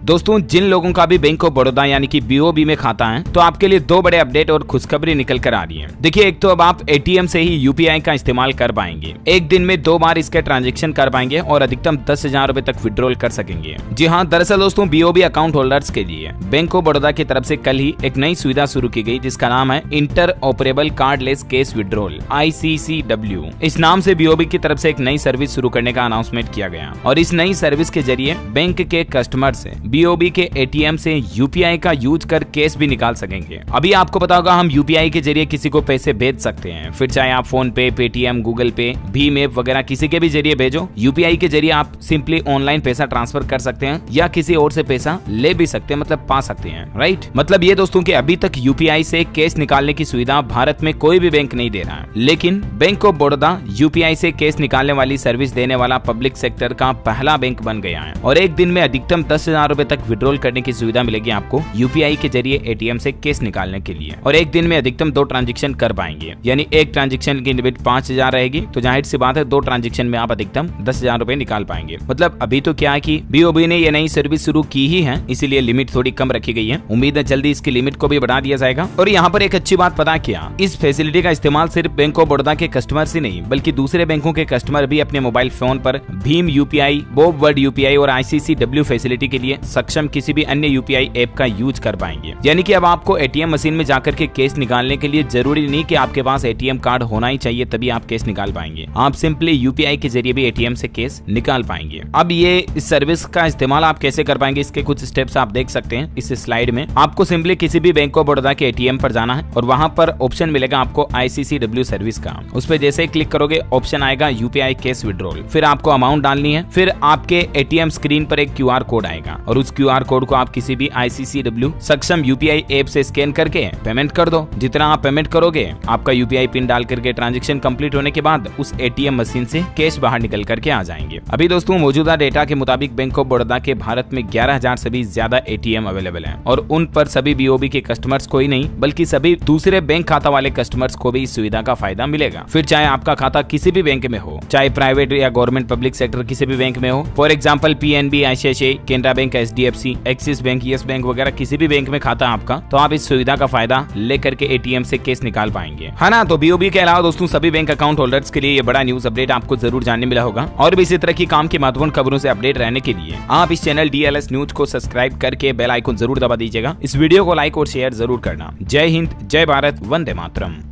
दोस्तों जिन लोगों का भी बैंक ऑफ बड़ौदा यानी कि बीओबी में खाता है तो आपके लिए दो बड़े अपडेट और खुशखबरी निकल कर आ रही है। देखिए, एक तो अब आप एटीएम से ही यूपीआई का इस्तेमाल कर पाएंगे। एक दिन में 2 बार इसके ट्रांजैक्शन कर पाएंगे और अधिकतम 10,000 रुपए तक विड्रॉल कर सकेंगे। जी हाँ, दरअसल दोस्तों बीओबी अकाउंट होल्डर्स के लिए बैंक ऑफ बड़ौदा की तरफ से कल ही एक नई सुविधा शुरू की गई जिसका नाम है inter operable cardless cash withdrawal ICCW। इस नाम से बीओबी की तरफ से एक नई सर्विस शुरू करने का अनाउंसमेंट किया गया और इस नई सर्विस के जरिए बैंक के कस्टमर से बीओबी के एटीएम से यूपीआई का यूज कर कैश भी निकाल सकेंगे। अभी आपको पता होगा हम यूपीआई के जरिए किसी को पैसे भेज सकते हैं, फिर चाहे आप फोन पे, पेटीएम, गूगल पे, भीम ऐप वगैरह किसी के भी जरिए भेजो। यूपीआई के जरिए आप सिंपली ऑनलाइन पैसा ट्रांसफर कर सकते हैं या किसी और से पैसा ले भी सकते हैं, मतलब पा सकते हैं, राइट। मतलब ये दोस्तों कि अभी तक यूपीआई से कैश निकालने की सुविधा भारत में कोई भी बैंक नहीं दे रहा है, लेकिन बैंक ऑफ बड़ौदा यूपीआई से कैश निकालने वाली सर्विस देने वाला पब्लिक सेक्टर का पहला बैंक बन गया है और एक दिन में अधिकतम 10,000 रुपए तक विड्रॉल करने की सुविधा मिलेगी आपको यूपीआई के जरिए एटीएम से कैश निकालने के लिए। और एक दिन में अधिकतम 2 ट्रांजैक्शन कर पाएंगे, यानी एक ट्रांजैक्शन की लिमिट 5,000 रहेगी, तो जाहिर सी बात है 2 ट्रांजैक्शन में आप अधिकतम 10,000 रुपए निकाल पाएंगे। मतलब अभी तो क्या है कि बीओबी ने ये नई सर्विस शुरू की ही है, इसीलिए लिमिट थोड़ी कम रखी गई है। उम्मीद है जल्दी इसकी लिमिट को भी बढ़ा दिया जाएगा। और यहाँ पर एक अच्छी बात पता क्या, इस फैसिलिटी का इस्तेमाल सिर्फ बैंक ऑफ बड़ौदा के कस्टमर ही नहीं बल्कि दूसरे बैंकों के कस्टमर भी अपने मोबाइल फोन पर Bhim UPI, Bob world UPI और ICCW फैसिलिटी के लिए सक्षम किसी भी अन्य यूपीआई ऐप का यूज कर पाएंगे। यानी कि अब आपको एटीएम मशीन में जाकर के कैश निकालने के लिए जरूरी नहीं कि आपके पास एटीएम कार्ड होना ही चाहिए तभी आप कैश निकाल पाएंगे। आप सिंपली यूपीआई के जरिए भी एटीएम से कैश निकाल पाएंगे। अब ये इस सर्विस का इस्तेमाल आप कैसे कर पाएंगे, इसके कुछ स्टेप्स आप देख सकते हैं इस स्लाइड में। आपको सिंपली किसी भी बैंक ऑफ बड़ौदा के एटीएम पर जाना है और वहां पर ऑप्शन मिलेगा आपको ICCW सर्विस का। उस पर जैसे ही क्लिक करोगे ऑप्शन आएगा यूपीआई कैश विड्रॉल, फिर आपको अमाउंट डालनी है, फिर आपके एटीएम स्क्रीन पर एक QR कोड आएगा और उस QR कोड को आप किसी भी ICCW सक्षम यूपीआई ऐप से स्कैन करके पेमेंट कर दो। जितना आप पेमेंट करोगे आपका यूपीआई पिन डाल करके ट्रांजैक्शन कंप्लीट होने के बाद उस एटीएम मशीन से कैश बाहर निकल करके आ जाएंगे। अभी दोस्तों मौजूदा डेटा के मुताबिक बैंक ऑफ बड़ौदा के भारत में 11,000 से भी ज्यादा एटीएम अवेलेबल हैं और उन पर सभी बीओबी के कस्टमर्स को ही नहीं बल्कि सभी दूसरे बैंक खाता वाले कस्टमर्स को भी इस सुविधा का फायदा मिलेगा। फिर चाहे आपका खाता किसी भी बैंक में हो, चाहे प्राइवेट या गवर्नमेंट पब्लिक सेक्टर किसी भी बैंक में हो, for example PNB, ICICI, Canara bank, HDFC, axis bank, yes bank वगैरह किसी भी बैंक में खाता है आपका, तो आप इस सुविधा का फायदा लेकर के एटीएम से कैश निकाल पाएंगे, है ना। तो बीओबी के अलावा दोस्तों सभी बैंक अकाउंट होल्डर्स के लिए ये बड़ा न्यूज अपडेट आपको जरूर जानने मिला होगा। और भी इसी तरह की काम की महत्वपूर्ण खबरों से अपडेट रहने के लिए आप इस चैनल DLS न्यूज को सब्सक्राइब करके बेल आइकन जरूर दबा दीजिएगा। इस वीडियो को लाइक और शेयर जरूर करना। जय हिंद, जय भारत, वंदे मातरम।